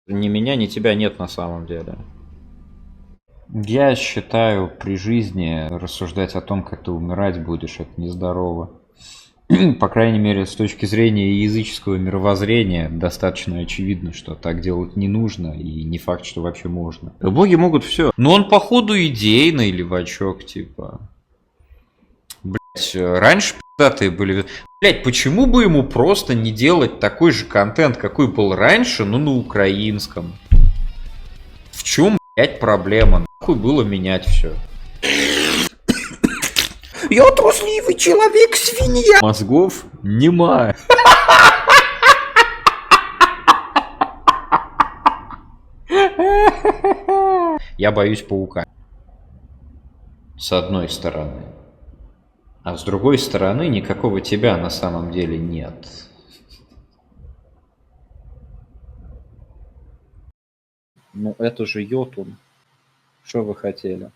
Ни меня, ни тебя нет на самом деле. Я считаю, при жизни рассуждать о том, как ты умирать будешь, это нездорово. По крайней мере, с точки зрения языческого мировоззрения, достаточно очевидно, что так делать не нужно, и не факт, что вообще можно. Боги могут все. Но он, походу, идейный левачок, типа. Блять, раньше пиздатые были. Блять, почему бы ему просто не делать такой же контент, какой был раньше, но на украинском? В чем, блять, проблема? Нахуй было менять все? Я трусливый человек, свинья! Мозгов нема. Я боюсь паука. С одной стороны. А с другой стороны, никакого тебя на самом деле нет. Ну это же Йотун. Что вы хотели?